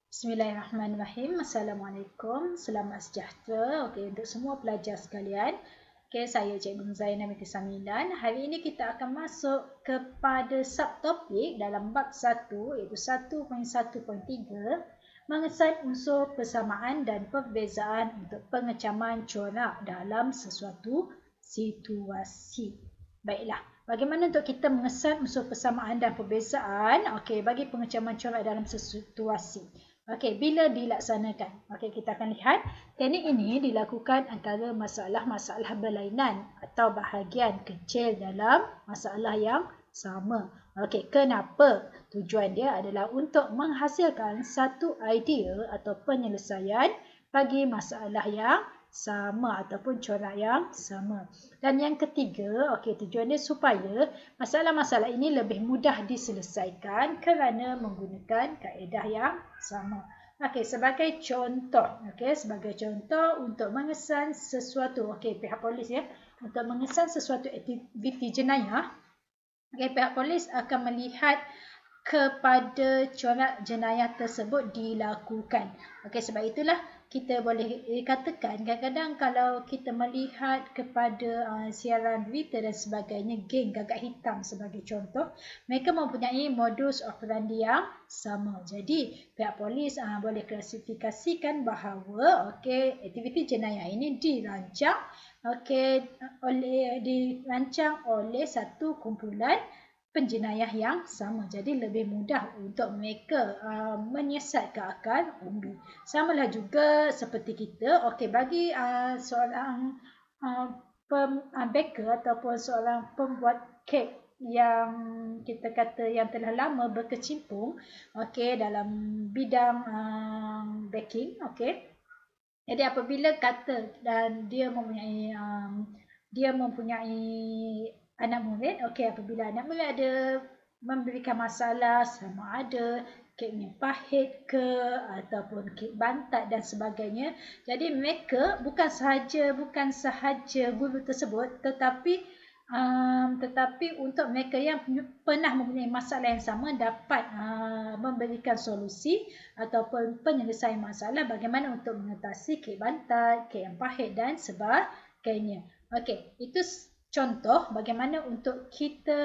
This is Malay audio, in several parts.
Bismillahirrahmanirrahim. Assalamualaikum. Selamat sejahtera. Okey, untuk semua pelajar sekalian. Okey, saya Cikgu Zainab binti Samilan. Hari ini kita akan masuk kepada subtopik dalam bab 1 iaitu 1.1.3 mengesan unsur persamaan dan perbezaan untuk pengecaman corak dalam sesuatu situasi. Baiklah, bagaimana untuk kita mengesan unsur persamaan dan perbezaan bagi pengecaman corak dalam situasi. Bila dilaksanakan? Kita akan lihat teknik ini dilakukan antara masalah-masalah berlainan atau bahagian kecil dalam masalah yang sama. Kenapa? Tujuan dia adalah untuk menghasilkan satu idea atau penyelesaian bagi masalah yang sama ataupun corak yang sama. Dan yang ketiga, tujuan dia supaya masalah-masalah ini lebih mudah diselesaikan kerana menggunakan kaedah yang sama. Sebagai contoh, untuk mengesan sesuatu, pihak polis untuk mengesan sesuatu aktiviti jenayah, pihak polis akan melihat kepada corak jenayah tersebut dilakukan. Sebab itulah kita boleh katakan kadang-kadang kalau kita melihat kepada siaran berita dan sebagainya, geng gagak hitam sebagai contoh, mereka mempunyai modus operandi yang sama. Jadi pihak polis boleh klasifikasikan bahawa aktiviti jenayah ini dirancang oleh satu kumpulan penjenayah yang sama. Jadi lebih mudah untuk mereka menyiasat ke akal umbi. Samalah juga seperti kita, bagi seorang baker ataupun seorang pembuat kek yang kita kata yang telah lama berkecimpung dalam bidang baking, jadi apabila kata dan dia mempunyai anak murid, apabila anak murid ada memberikan masalah sama ada keknya pahit ke ataupun kek bantat dan sebagainya. Jadi mereka bukan sahaja guru tersebut tetapi untuk mereka yang pernah mempunyai masalah yang sama dapat memberikan solusi ataupun penyelesaian masalah bagaimana untuk mengatasi kek bantat, kek yang pahit dan sebagainya. Itu contoh bagaimana untuk kita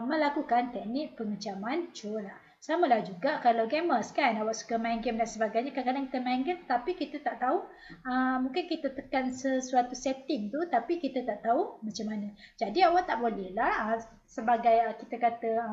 melakukan teknik pengecaman corak. Samalah juga kalau gamers kan, awak suka main game dan sebagainya, kadang-kadang kita main game tapi kita tak tahu, mungkin kita tekan sesuatu setting tu tapi kita tak tahu macam mana. Jadi awak tak bolehlah sebagai kita kata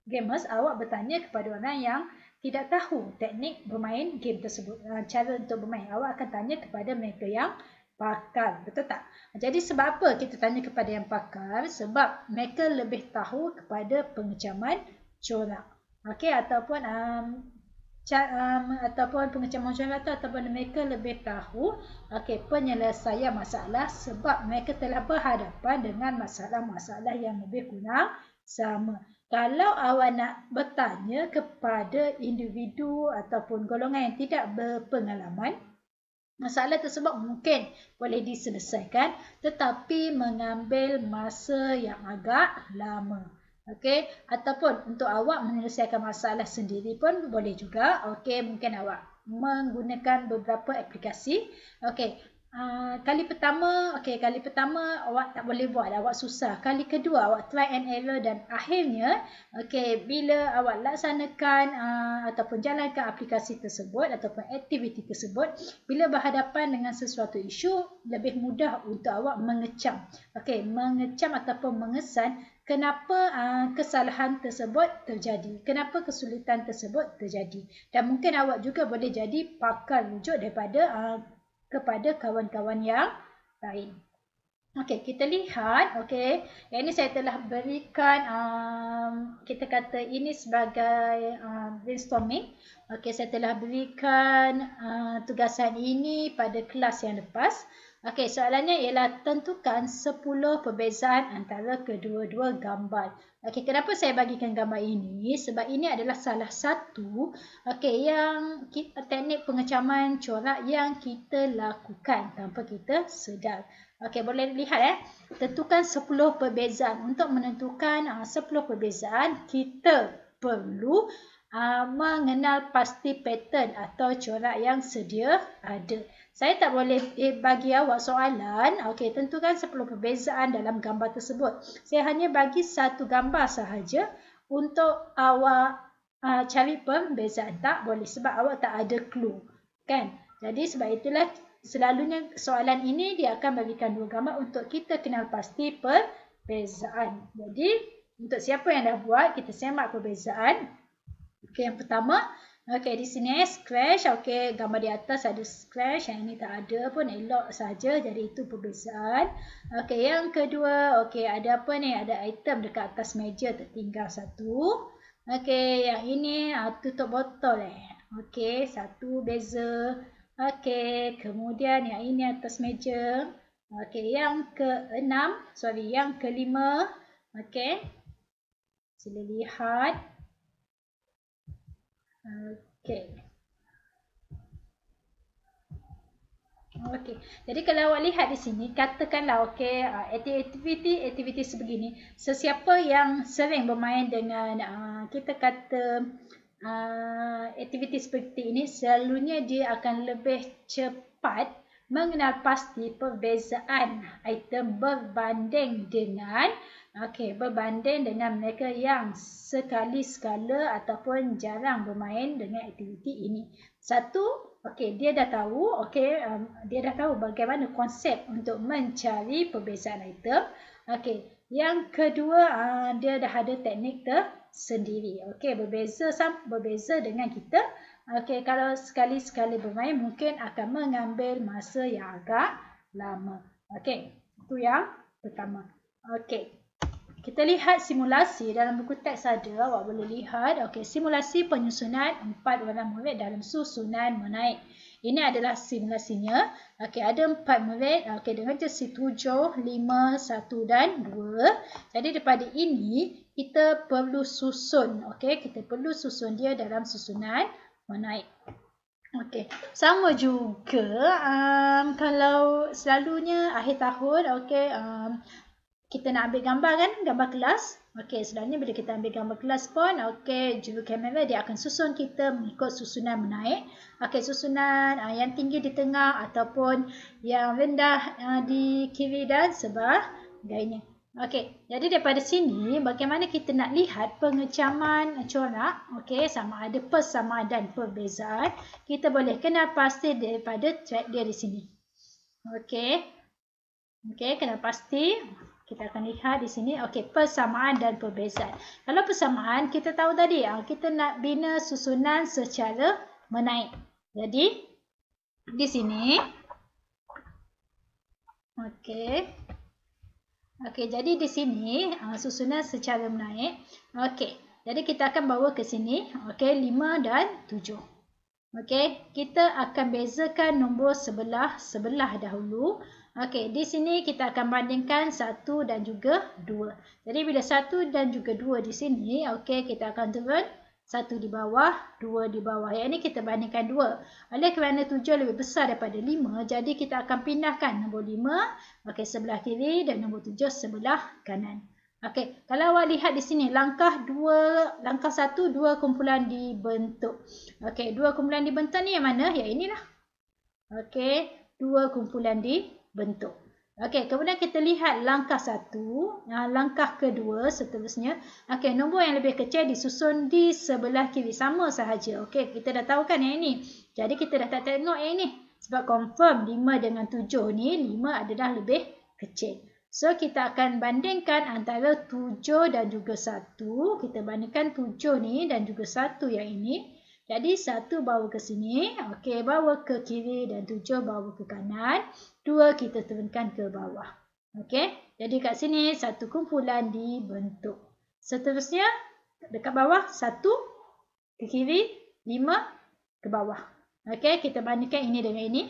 gamers, awak bertanya kepada orang yang tidak tahu teknik bermain game tersebut, cara untuk bermain. Awak akan tanya kepada mereka yang pakar, betul tak? Jadi sebab apa kita tanya kepada yang pakar? Sebab mereka lebih tahu kepada pengecaman corak. Ataupun pengecaman corak ataupun mereka lebih tahu penyelesaian masalah sebab mereka telah berhadapan dengan masalah-masalah yang lebih kurang sama. Kalau awak nak bertanya kepada individu ataupun golongan yang tidak berpengalaman, masalah tersebut mungkin boleh diselesaikan tetapi mengambil masa yang agak lama. Ataupun untuk awak menyelesaikan masalah sendiri pun boleh juga. Mungkin awak menggunakan beberapa aplikasi. Kali pertama awak tak boleh buat, awak susah. Kali kedua awak try and error dan akhirnya bila awak laksanakan ataupun jalankan aplikasi tersebut ataupun aktiviti tersebut, bila berhadapan dengan sesuatu isu, lebih mudah untuk awak mengecam. Mengecam ataupun mengesan kenapa kesalahan tersebut terjadi, kenapa kesulitan tersebut terjadi. Dan mungkin awak juga boleh jadi pakar rujuk daripada kepada kawan-kawan yang lain. Kita lihat, yang ini saya telah berikan, kita kata ini sebagai brainstorming. Saya telah berikan tugasan ini pada kelas yang lepas. Soalannya ialah tentukan 10 perbezaan antara kedua-dua gambar. Kenapa saya bagikan gambar ini? Sebab ini adalah salah satu yang teknik pengecaman corak yang kita lakukan tanpa kita sedar. Boleh lihat tentukan 10 perbezaan. Untuk menentukan 10 perbezaan, kita perlu mengenal pasti pattern atau corak yang sedia ada. Saya tak boleh bagi awak soalan. Okey, tentukan 10 perbezaan dalam gambar tersebut. Saya hanya bagi satu gambar sahaja untuk awak cari perbezaan. Tak boleh sebab awak tak ada clue. Kan? Jadi sebab itulah selalunya soalan ini dia akan berikan dua gambar untuk kita kenal pasti perbezaan. Jadi untuk siapa yang dah buat, kita semak perbezaan. Okey, yang pertama, okey di sini scratch, okey gambar di atas ada scratch, yang ini tak ada pun, elok saja, jadi itu perbezaan. Okey, yang kedua, okey ada apa ni? Ada item dekat atas meja tertinggal satu. Okey, yang ini tutup botol Okey, satu beza. Okey, kemudian yang ini atas meja. Okey, yang yang kelima. Okey. Sila lihat. Okey. Okey. Jadi kalau awak lihat di sini, katakanlah okey, aktiviti sebegini, sesiapa yang sering bermain dengan kita kata aktiviti seperti ini, selalunya dia akan lebih cepat mengenal pasti perbezaan item berbanding dengan mereka yang sekali-sekala ataupun jarang bermain dengan aktiviti ini. Satu, dia dah tahu, dia dah tahu bagaimana konsep untuk mencari perbezaan item. Yang kedua, dia dah ada teknik tersendiri. Berbeza dengan kita. Kalau sekali-sekala bermain mungkin akan mengambil masa yang agak lama. Itu yang pertama. Kita lihat simulasi dalam buku teks ada, awak boleh lihat. Simulasi penyusunan 4 orang murid dalam susunan menaik. Ini adalah simulasinya. Ada 4 murid dengan jersey 7, 5, 1 dan 2. Jadi daripada ini kita perlu susun. Kita perlu susun dia dalam susunan menaik. Sama juga kalau selalunya akhir tahun kita nak ambil gambar kan, gambar kelas. Sebenarnya bila kita ambil gambar kelas pun, juru kamera dia akan susun kita mengikut susunan menaik. Susunan yang tinggi di tengah ataupun yang rendah di kiri dan sebagainya. Jadi daripada sini, bagaimana kita nak lihat pengecaman corak, sama ada persamaan dan perbezaan, kita boleh kenal pasti daripada track dia di sini. Kenal pasti. Kita akan lihat di sini, persamaan dan perbezaan. Kalau persamaan, kita tahu tadi, kita nak bina susunan secara menaik. Jadi, di sini, jadi di sini, susunan secara menaik. Jadi kita akan bawa ke sini, 5 dan 7. Kita akan bezakan nombor sebelah dahulu. Di sini kita akan bandingkan 1 dan juga 2. Jadi bila 1 dan juga 2 di sini, kita akan turun 1 di bawah, 2 di bawah. Yang ini kita bandingkan 2. Oleh kerana 7 lebih besar daripada 5, jadi kita akan pindahkan nombor 5 sebelah kiri dan nombor 7 sebelah kanan. Kalau awak lihat di sini, langkah 1, 2 kumpulan dibentuk. 2 kumpulan dibentuk ni yang mana? Yang inilah. 2 kumpulan dibentuk. Kemudian kita lihat langkah 1, langkah kedua seterusnya. Nombor yang lebih kecil disusun di sebelah kiri, sama sahaja. Kita dah tahu kan yang ini. Jadi kita dah tak tengok yang ini. Sebab confirm 5 dengan 7 ni, 5 adalah lebih kecil. So kita akan bandingkan antara 7 dan juga 1. Kita bandingkan 7 ni dan juga 1 yang ini. Jadi 1 bawa ke sini, bawa ke kiri dan 7 bawa ke kanan. 2 kita turunkan ke bawah. Jadi kat sini 1 kumpulan dibentuk. Seterusnya dekat bawah 1 ke kiri, 5 ke bawah. Kita bandingkan ini dengan ini.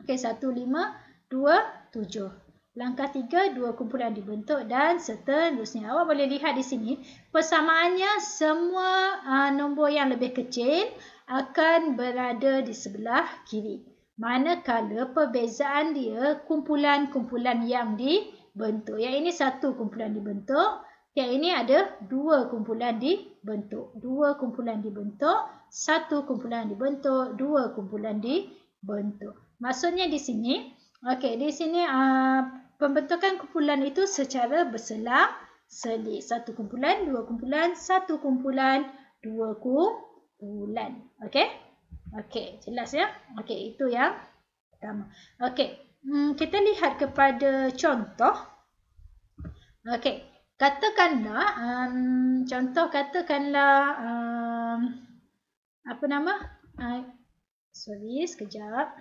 1, 5, 2, 7. Langkah 3, 2 kumpulan dibentuk dan seterusnya. Awak boleh lihat di sini, persamaannya semua nombor yang lebih kecil akan berada di sebelah kiri. Manakala perbezaan dia kumpulan-kumpulan yang dibentuk. Yang ini 1 kumpulan dibentuk, Yang ini ada dua kumpulan dibentuk. Dua kumpulan dibentuk, satu kumpulan dibentuk, dua kumpulan dibentuk. Maksudnya di sini, okey, di sini pembentukan kumpulan itu secara berselang-seling. Satu kumpulan, dua kumpulan, satu kumpulan, dua kumpulan. Okey? Okey, jelas ya? Okey, itu yang pertama. Okey, kita lihat kepada contoh. Okey. Katakanlah, contoh katakanlah, apa nama? Sorry, sekejap.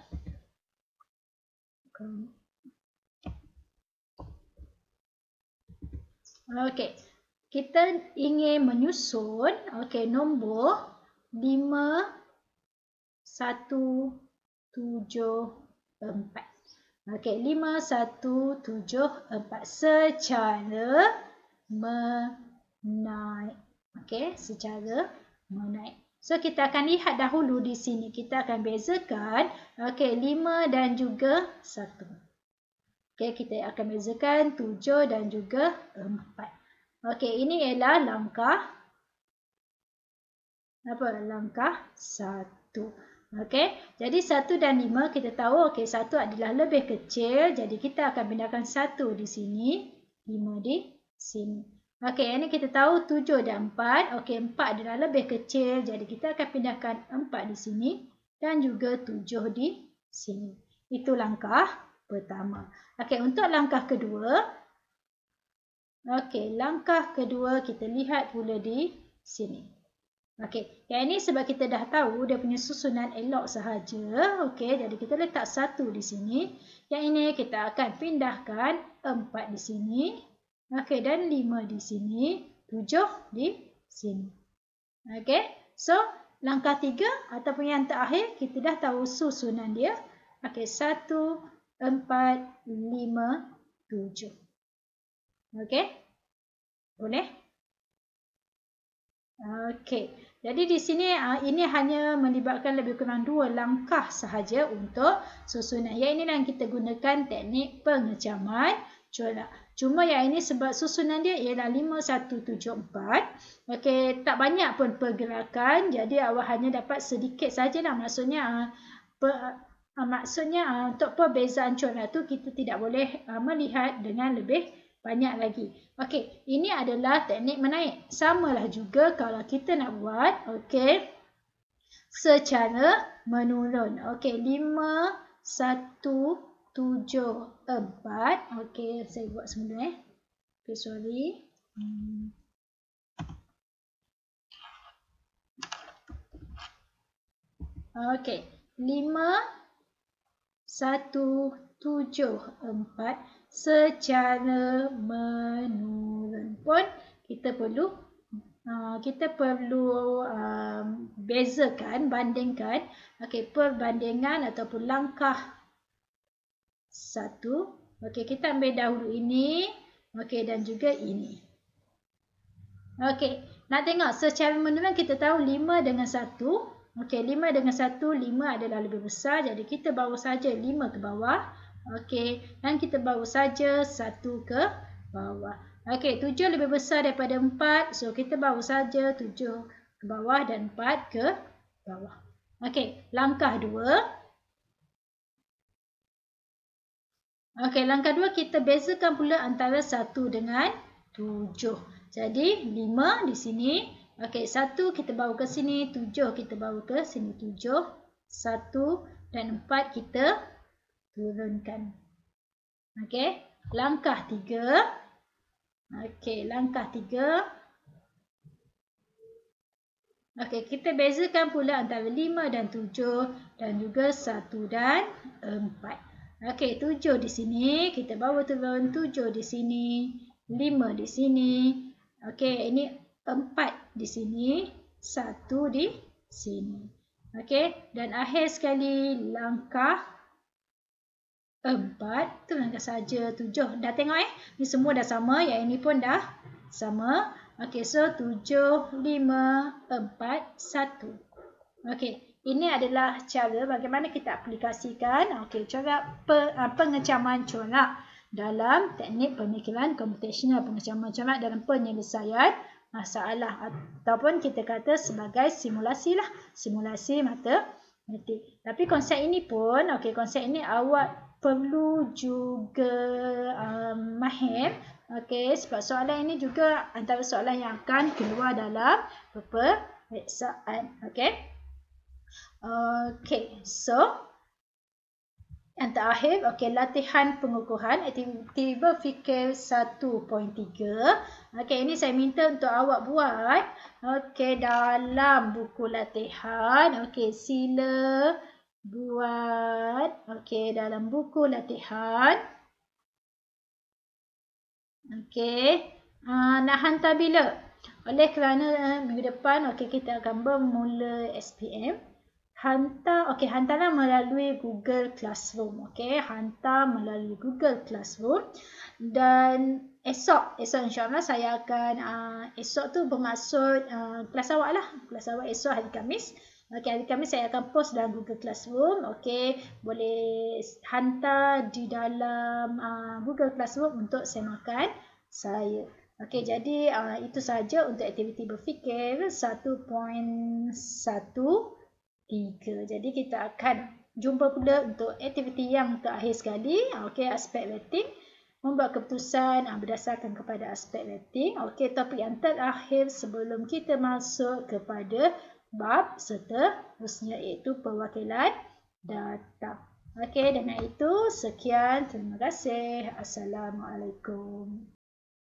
Okey, kita ingin menyusun, okey, nombor 5, 1, 7, 4. Okey, 5, 1, 7, 4 secara menaik. Okey, secara menaik. So, kita akan lihat dahulu di sini. Kita akan bezakan, okey, 5 dan juga 1. Okey, kita akan bezakan 7 dan juga 4. Okey, ini ialah langkah apa? Langkah 1. Okey, jadi 1 dan 5 kita tahu, okey, 1 adalah lebih kecil. Jadi, kita akan pindahkan 1 di sini, 5 di sini. Okey, ini kita tahu 7 dan 4. Okey, 4 adalah lebih kecil. Jadi, kita akan pindahkan 4 di sini dan juga 7 di sini. Itu langkah pertama. Okey, untuk langkah kedua. Okey, langkah kedua kita lihat pula di sini. Okey, yang ini sebab kita dah tahu dia punya susunan elok sahaja. Okey, jadi kita letak 1 di sini. Yang ini kita akan pindahkan 4 di sini. Okey, dan 5 di sini, 7 di sini. Okey, so langkah 3 ataupun yang terakhir kita dah tahu susunan dia. Okey, 1, 4, 5, 7. Okey, boleh? Okey, jadi di sini ini hanya melibatkan lebih kurang 2 langkah sahaja untuk susunan. Yang ini yang kita gunakan teknik pengecaman corak. Cuma yang ini sebab susunan dia ialah 5, 1, 7, 4. Okey, tak banyak pun pergerakan. Jadi awak hanya dapat sedikit sajalah. Maksudnya untuk perbezaan corak tu kita tidak boleh melihat dengan lebih banyak lagi. Okey, ini adalah teknik menaik. Samalah juga kalau kita nak buat, okey, secara menurun. Okey, 5, 1, 7, 4. Okey, saya buat semula. Okey, sorry. Okey, 5, 1, 7, 4. Secara menurun pun kita perlu bezakan, bandingkan. Okey, perbandingan ataupun langkah 1. Okey, kita ambil dahulu ini. Okey, dan juga ini. Okey, nak tengok secara menurun kita tahu 5 dengan 1. Okey, 5 dengan 1, 5 adalah lebih besar. Jadi kita bawa saja 5 ke bawah. Okey, dan kita bawa saja 1 ke bawah. Okey, 7 lebih besar daripada 4. So, kita bawa saja 7 ke bawah dan 4 ke bawah. Okey, langkah 2. Okey, langkah 2 kita bezakan pula antara 1 dengan 7. Jadi, 5 di sini. Okey, 1 kita bawa ke sini, 7 kita bawa ke sini. 7, 1 dan 4 kita turunkan. Okey, langkah 3. Okey, langkah 3. Okey, kita bezakan pula antara 5 dan 7 dan juga 1 dan 4. Okey, 7 di sini, kita bawa turun 7 di sini, 5 di sini. Okey, ini 4 di sini, 1 di sini. Okey, dan akhir sekali langkah 4, turunkan saja 7. Dah tengok ni semua dah sama, yang ini pun dah sama. Okey, so 7, 5, 4, 1. Okey, ini adalah cara bagaimana kita aplikasikan corak pengecaman corak. dalam teknik pemikiran komputasional, pengetahuan mencermat dalam penyelesaian masalah, ataupun kita kata sebagai simulasi lah, simulasi matematik. Tapi konsep ini pun, konsep ini awak perlu juga mahir, sebab soalan ini juga antara soalan yang akan keluar dalam peperiksaan. So yang terakhir, latihan pengukuhan aktiviti berfikir 1.3. Ini saya minta untuk awak buat dalam buku latihan. Sila buat dalam buku latihan. Nak hantar bila? Oleh kerana minggu depan kita akan bermula SPM. Hantarlah melalui Google Classroom. Hantar melalui Google Classroom. Dan esok insyaAllah saya akan, esok tu bermaksud kelas awak lah. Kelas awak esok hari Khamis. Hari Khamis saya akan post dalam Google Classroom. Boleh hantar di dalam Google Classroom untuk semakan saya. Jadi itu saja untuk aktiviti berfikir 1.1. Jadi kita akan jumpa pula untuk aktiviti yang terakhir sekali, aspek rating, membuat keputusan berdasarkan kepada aspek rating. Topik yang terakhir sebelum kita masuk kepada bab seterusnya, iaitu perwakilan data. Dengan itu sekian, terima kasih. Assalamualaikum.